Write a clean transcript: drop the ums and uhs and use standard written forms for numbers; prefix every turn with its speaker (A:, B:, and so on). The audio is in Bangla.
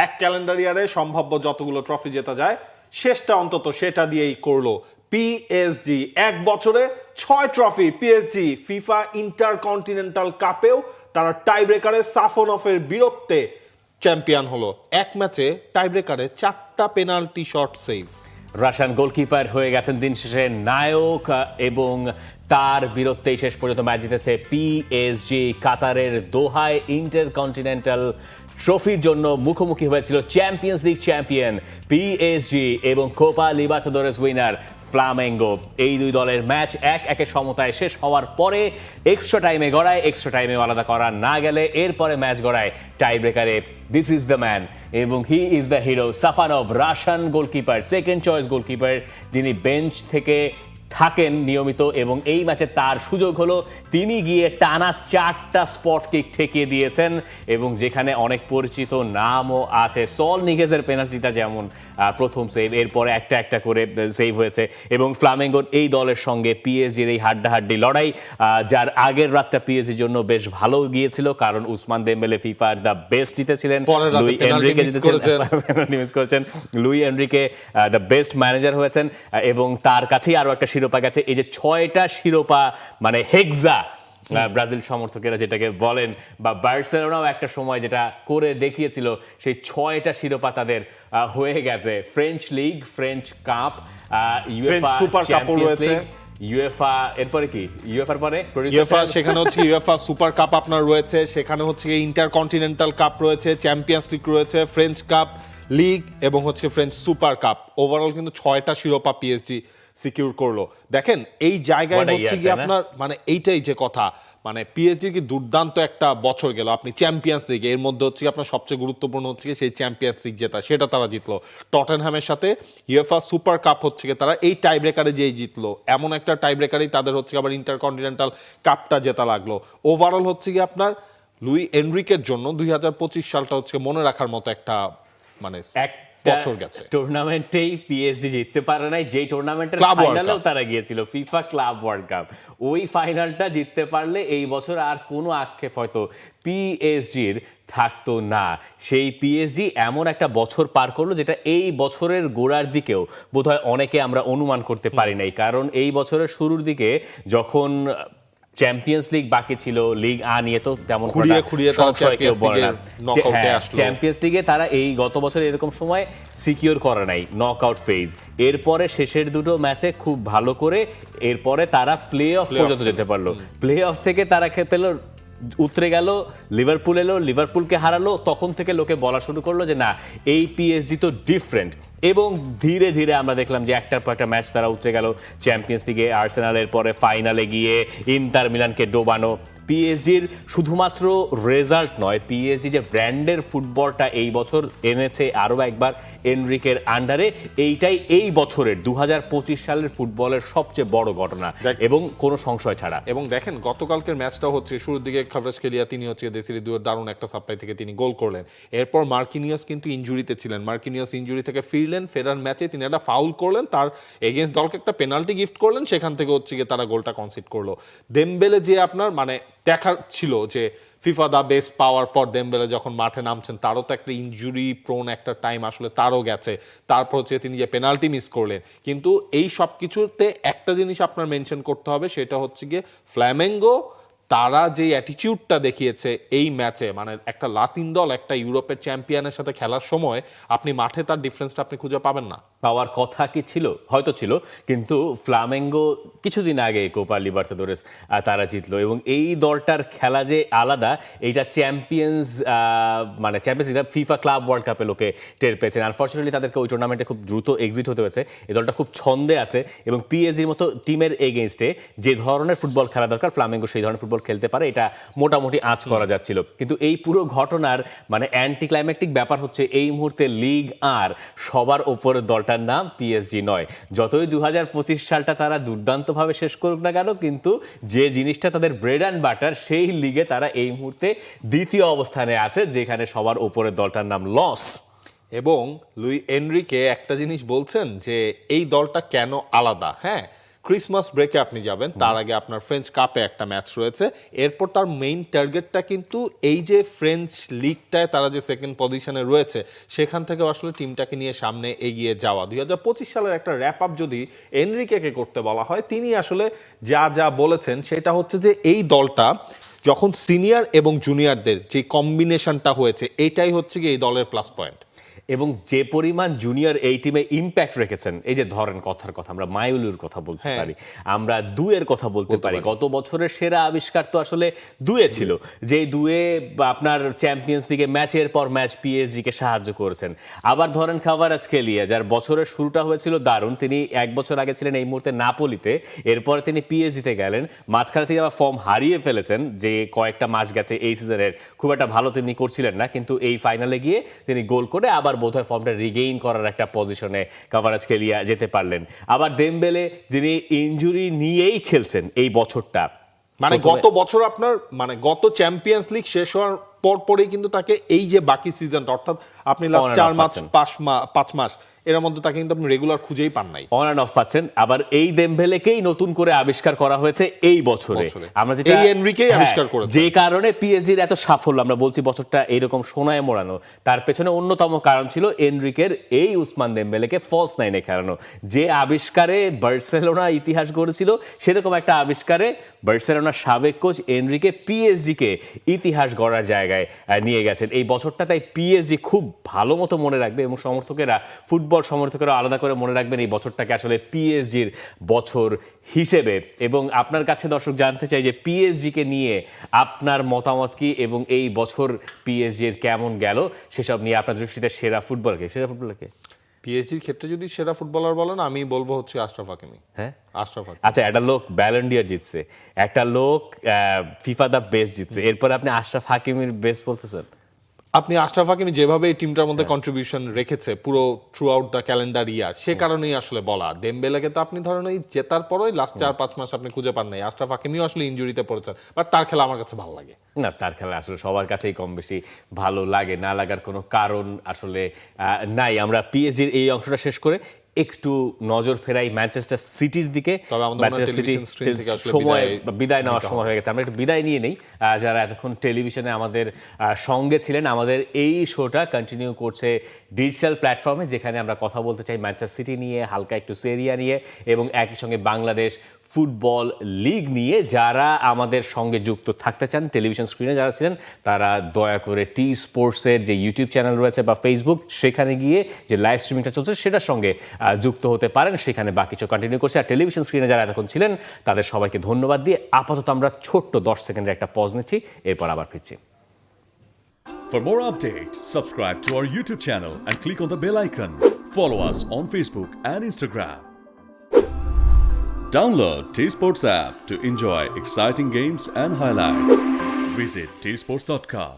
A: এক ক্যালেন্ডার ইয়ারে সম্ভাব্য যতগুলো ট্রফি জেতা যায় শেষটা অন্তত সেটা দিয়েই করলো পিএসজি। এক বছরে 6 ট্রফি পিএসজি। ফিফা ইন্টারকন্টিনেন্টাল কাপেও তারা টাই ব্রেকারে সাফোনফের বীরত্বে চ্যাম্পিয়ন হলো। এক ম্যাচে টাই ব্রেকারে 4টা penalty shot save.
B: Russian goalkeeper হয়ে গেছেন দিন শেষে নায়ক এবং তার বীরত্বেই শেষ পর্যন্ত ম্যাচ জিতেছে পিএসজি। কাতারের দোহায় ইন্টারকন্টিনেন্টাল ট্রফির জন্য মুখোমুখি হয়েছিল চ্যাম্পিয়ন্স লিগ চ্যাম্পিয়ন পিএসজি এবং কোপা লিবার্টাদোরেস উইনার ফ্লামেঙ্গো। এই দুই দলের ম্যাচ একে সমতায় শেষ হওয়ার পরে এক্সট্রা টাইমে গড়ায়, এক্সট্রা টাইমে আলাদা করা না গেলে এরপরে ম্যাচ গড়ায় টাই ব্রেকারে। দিস ইজ দ্য ম্যান এবং he is the hero Safonov, Russian goalkeeper, second choice goalkeeper, যিনি বেঞ্চ থেকে থাকেন নিয়মিত এবং এই ম্যাচে তার সুযোগ হলো, তিনি গিয়ে টানা 4টা স্পট কিক ঠেকিয়ে দিয়েছেন এবং যেখানে অনেক পরিচিত নামও আছে। সল নিগেজের পেনাল্টিটা যেমন প্রথম সেভ, এরপরে একটা একটা করে সেভ হয়েছে এবং ফ্লামেঙ্গোর এই দলের সঙ্গে পিএসজির এই হাড্ডাহাড্ডি লড়াই, যার আগের রাতটা পিএসজির জন্য বেশ ভালো গিয়েছিল কারণ উসমান দেমবেলে ফিফার দ্য বেস্ট জিতেছিলেন, লুই এনরিকে করেছেন, Luis Enrique the best manager হয়েছেন এবং তার কাছেই আরো একটা শিরোপা গেছে। এই যে 6টা শিরোপা মানে হেক্সা ব্রাজিল সমর্থকেরা যেটাকে বলেন, বা বার্সেলোনাও একটা সময় যেটা করে দেখিয়েছিল, সেই 6টা শিরোপা তাদের হয়ে গেছে। French league, French cup, UEFA
A: super cup রয়েছে,
B: ইউএফা এরপরে কি ইউএফার পরে
A: ইউএফা, সেখানে হচ্ছে ইউএফা সুপার কাপ আপনার রয়েছে, সেখানে হচ্ছে ইন্টারকন্টিনেন্টাল কাপ রয়েছে, চ্যাম্পিয়ন্স লিগ রয়েছে, ফ্রেঞ্চ কাপ, লিগ এবং হচ্ছে ফ্রেঞ্চ সুপার কাপ। ওভারঅল কিন্তু 6টা শিরোপা পিএসজি সিকিউর করলো। দেখেন এই জায়গায় হচ্ছে কি আপনার মানে এইটাই যে কথা, মানে পিএসজি কি দুর্দান্ত একটা বছর গেল। আপনি চ্যাম্পিয়ন্স লিগ, এর মধ্যে হচ্ছে আপনার সবচেয়ে গুরুত্বপূর্ণ হচ্ছে সেই চ্যাম্পিয়ন্স লিগ জেতা, সেটা তারা জিতলো। টটেনহ্যামের সাথে ইউএফা সুপার কাপ হচ্ছে তারা এই টাই ব্রেকারে যেই জিতলো, এমন একটা টাই ব্রেকারেই তাদের হচ্ছে আবার ইন্টারকন্টিনেন্টাল কাপটা জেতা লাগলো। ওভারঅল হচ্ছে কি আপনার লুই এনরিকের জন্য 2025 সালটা হচ্ছে মনে রাখার মতো একটা মানে বছর গেছে।
B: টুর্নামেন্টেই পিএসজি জিততে পারে নাই, যেই টুর্নামেন্টের ফাইনালেও তারা গিয়েছিল, ফিফা ক্লাব ওয়ার্ল্ড কাপ, ওই ফাইনালটা জিততে পারলে এই বছর আর কোনো আক্ষেপ হয়তো পিএসজির থাকতো না। সেই পিএসজি এমন একটা বছর পার করলো যেটা এই বছরের গোড়ার দিকেও বোধহয় অনেকে আমরা অনুমান করতে পারি নাই, কারণ এই বছরের শুরুর দিকে যখন চ্যাম্পিয়ন্স লিগ বাকি ছিল, লিগ আ নিয়ে তো তেমন চ্যাম্পিয়ন্স লিগে তারা এই গত বছর এরকম সময় সিকিউর করে নাই নকআউট ফেজ। এরপরে শেষের দুটো ম্যাচে খুব ভালো করে এরপরে তারা প্লে অফ পর্যন্ত যেতে পারলো। প্লে অফ থেকে তারা পেল, উতরে গেল, লিভারপুল এলো, লিভারপুলকে হারালো। তখন থেকে লোকে বলা শুরু করলো যে না, এই পিএসজি তো ডিফারেন্ট। এবং ধীরে ধীরে আমরা দেখলাম যে একটার পর একটা ম্যাচ তারা উতরে গেল। চ্যাম্পিয়ন্স লিগে আর্সেনালের পরে ফাইনালে গিয়ে ইন্টার মিলানকে ডোবানো। পিএসজির শুধুমাত্র রেজাল্ট নয়, পিএসজি যে ব্র্যান্ডের ফুটবলটা এই বছর এনেছে আরও একবার এনরিকের আন্ডারে, এইটাই এই বছরের 2025 সালের ফুটবলের সবচেয়ে বড় ঘটনা এবং কোনো সংশয় ছাড়া।
A: এবং দেখেন গতকালকের ম্যাচটা হচ্ছে শুরুর দিকে খাভরাজকেলিয়া তিনি হচ্ছে দেশিরি দুয়ের দারুণ একটা সাপ্লাই থেকে তিনি গোল করলেন। এরপর মার্কিনিয়াস কিন্তু ইনজুরিতে ছিলেন, মার্কিনিয়াস ইনজুরি থেকে ফিরলেন, ফেরার ম্যাচে তিনি একটা ফাউল করলেন, তার এগেইনস্ট দলকে একটা পেনাল্টি গিফট করলেন, সেখান থেকে হচ্ছে গিয়ে তারা গোলটা কনসিড করলো। দেমবেলে যে আপনার মানে দেখার ছিল যে ফিফা দা বেস্ট পাওয়ার পর দেমবেলে যখন মাঠে নামছেন, তারও তো একটা ইনজুরি প্রোন একটা টাইম আসলে তারও গেছে। তারপর হচ্ছে তিনি যে পেনাল্টি মিস করলেন, কিন্তু এই সব কিছুতে একটা জিনিস আপনার মেনশন করতে হবে, সেটা হচ্ছে গিয়ে ফ্ল্যামেঙ্গো তারা যে অ্যাটিটিউডটা দেখিয়েছে এই ম্যাচে, মানে একটা লাতিন দল একটা ইউরোপের চ্যাম্পিয়নের সাথে খেলার সময় আপনি মাঠে তার ডিফারেন্সটা আপনি খুঁজে পাবেন না।
B: পাওয়ার কথা কি ছিল, হয়তো ছিল, কিন্তু ফ্লামেঙ্গো কিছুদিন আগে কোপা লিবার্টাদোরেস তারা জিতলো এবং এই দলটার খেলা যে আলাদা, এইটা চ্যাম্পিয়ন্স মানে চ্যাম্পিয়ন্স ফিফা ক্লাব ওয়ার্ল্ড কাপে লোকে টের পেয়েছেন। আনফর্চুনেটলি তাদেরকে ওই টুর্নামেন্টে খুব দ্রুত এক্সিট হতে হয়েছে। এই দলটা খুব ছন্দে আছে এবং পিএসজির মতো টিমের এগেইনস্টে যে ধরনের ফুটবল খেলা দরকার ফ্লামেঙ্গো সেই ধরনের ফুটবল খেলতে পারে, এটা মোটামুটি আঁচ করা যাচ্ছিল। কিন্তু এই পুরো ঘটনার মানে অ্যান্টি ক্লাইম্যাটিক ব্যাপার হচ্ছে এই মুহূর্তে লিগ আর সবার ওপরের দলটার নাম পিএসজি নয়। যতই 2025 সালটা তারা দুর্দান্তভাবে শেষ করুক না কেন, কিন্তু যে জিনিসটা তাদের ব্রেড অ্যান্ড বাটার, সেই লিগে তারা এই মুহূর্তে দ্বিতীয় অবস্থানে আছে, যেখানে সবার ওপরের দলটার নাম লস।
A: এবং লুই এনরিকে একটা জিনিস বলছেন যে এই দলটা কেন আলাদা। হ্যাঁ, ক্রিসমাস ব্রেকে আপনি যাবেন, তার আগে আপনার ফ্রেঞ্চ কাপে একটা ম্যাচ রয়েছে, এরপর তার মেইন টার্গেটটা কিন্তু এই যে ফ্রেঞ্চ লিগটায় তারা যে সেকেন্ড পজিশনে রয়েছে সেখান থেকে আসলে টিমটাকে নিয়ে সামনে এগিয়ে যাওয়া। 2025 সালের একটা র্যাপ আপ যদি এনরিকেকে করতে বলা হয়, তিনি আসলে যা যা বলেছেন সেটা হচ্ছে যে এই দলটা যখন সিনিয়র এবং জুনিয়রদের যে কম্বিনেশনটা হয়েছে এটাই হচ্ছে কি এই দলের প্লাস পয়েন্ট।
B: এবং যে পরিমাণ জুনিয়র এই টিমে ইম্প্যাক্ট রেখেছেন, এই যে ধরেন কথার কথা আমরা মাইলুর কথা বলতে পারি, আমরা দুয়ের কথা বলতে পারি। গত বছরের সেরা আবিষ্কার তো আসলে দুয়ে ছিল, যে দুয়ে আপনার চ্যাম্পিয়ন্স লিগে ম্যাচের পর ম্যাচ পিএসজি কে সাহায্য করেছেন। আবার ধরেন ক্ভারাটস্কেলিয়া, যার বছরের শুরুটা হয়েছিল দারুণ, তিনি 1 বছর আগে ছিলেন এই মুহূর্তে নাপোলিতে, এরপরে তিনি পিএসজিতে গেলেন, মাঝখানে তিনি আবার ফর্ম হারিয়ে ফেলেছেন, যে কয়েকটা মাস গেছে এই সিজনের খুব একটা ভালো তিনি করছিলেন না, কিন্তু এই ফাইনালে গিয়ে তিনি গোল করে আবার বোধহয় ফর্মটা রিগেইন করার একটা পজিশনে ক্ভারাটস্কেলিয়া যেতে পারলেন। আবার দেমবেলে, যিনি ইনজুরি নিয়েই খেলছেন এই বছরটা,
A: মানে গত বছর আপনার মানে গত চ্যাম্পিয়ন্স লিগ শেষ হওয়ার পরপরই কিন্তু তাকে এই যে বাকি সিজনটা, অর্থাৎ আপনি লাস্ট 4 মাস 5 মাস এর মধ্যে তাকে কিন্তু আপনি রেগুলার খুঁজেই পান নাই,
B: অন অ্যান্ড অফ পাচ্ছেন। আবার এই দেমবেলেকেই নতুন করে আবিষ্কার করা হয়েছে এই বছরে, আমরা যেটা
A: এই এনরিকেই আবিষ্কার করেছে,
B: যে কারণে পিএসজির এত সাফল্য আমরা বলছি বছরটা এইরকম সোনায় মোড়ানো। তার পেছনে অন্যতম কারণ ছিল এনরিকের এই উসমান দেমবেলেকে ফলস নাইনে খেলানো। যে আবিষ্কারে বার্সেলোনা ইতিহাস গড়েছিল, সেরকম একটা আবিষ্কারে বার্সেলোনার সাবেক কোচ এনরিকে পিএসজি কে ইতিহাস গড়ার জায়গায় নিয়ে গেছেন এই বছরটা। তাই পিএসজি খুব ভালো মতো মনে রাখবে, এবং সমর্থকেরা, ফুটবল সমর্থকেরা আলাদা করে মনে রাখবেন এই বছরটাকে আসলে পিএসজির বছর হিসেবে। এবং আপনার কাছে দর্শক জানতে চাই যে পিএসজি কে নিয়ে আপনার মতামত কি, এবং এই বছর পিএসজির কেমন গেল, সেসব নিয়ে আপনার দৃষ্টিতে সেরা ফুটবলারকে
A: পিএসজির ক্ষেত্রে যদি সেরা ফুটবলার বলেন আমি বলবো হচ্ছে আশরাফ হাকিমি।
B: হ্যাঁ,
A: আশরাফ হাকিমি।
B: আচ্ছা, একটা লোক ব্যালন ডি'র জিতছে, একটা লোক ফিফা দা বেস্ট জিতছে, এরপরে আপনি আশরাফ হাকিমির বেস্ট বলতেছেন?
A: আপনি আশরাফ হাকিমি যেভাবে এই টিমটার মধ্যে কন্ট্রিবিউশন রেখেছে পুরো থ্রু আউট দ্য ক্যালেন্ডার ইয়ার, সে কারণেই আসলে বলা। দেমবেলেকে তো আপনি ধরেন ওই জেতার পরই লাস্ট 4-5 মাস আপনি খুঁজে পান নাই। আশরাফ হাকিমিও আসলে ইনজুরিতে পড়েছেন, বাট তার খেলা আমার কাছে ভালো লাগে।
B: না, তার খেলা আসলে সবার কাছেই কম বেশি ভালো লাগে, না লাগার কোনো কারণ আসলে নাই। আমরা পিএসজির এই অংশটা শেষ করে একটু নজর ফেরাই ম্যানচেস্টার সিটির দিকে। ম্যানচেস্টার সিটি সময় বিদায় নেওয়ার সময় হয়ে গেছে, আমরা একটু বিদায় নিয়ে নেই। যারা এতক্ষণ টেলিভিশনে আমাদের সঙ্গে ছিলেন, আমাদের এই শোটা কন্টিনিউ করছে ডিজিটাল প্ল্যাটফর্মে, যেখানে আমরা কথা বলতে চাই ম্যানচেস্টার সিটি নিয়ে, হালকা একটু সেরিয়া নিয়ে, এবং একই সঙ্গে বাংলাদেশ ফুটবল লিগ নিয়ে। যারা আমাদের সঙ্গে যুক্ত থাকতে চান, টেলিভিশন স্ক্রিনে যারা ছিলেন, তারা দয়া করে টি স্পোর্টসের যে ইউটিউব চ্যানেল রয়েছে বা ফেসবুক, সেখানে গিয়ে যে লাইভ স্ট্রিমিংটা চলছে সেটার সঙ্গে যুক্ত হতে পারেন, সেখানে বাকি কিছু কন্টিনিউ করছে। আর টেলিভিশন স্ক্রিনে যারা এতক্ষণ ছিলেন তাদের সবাইকে ধন্যবাদ দিয়ে আপাতত আমরা ছোট্ট 10 সেকেন্ডের একটা পজ নিচ্ছি, এরপর আবার ফিরছি।
C: For more updates, subscribe to our YouTube channel and click on the bell icon. Follow us on Facebook and Instagram. Download T-Sports app to enjoy exciting games and highlights. Visit tsports.com.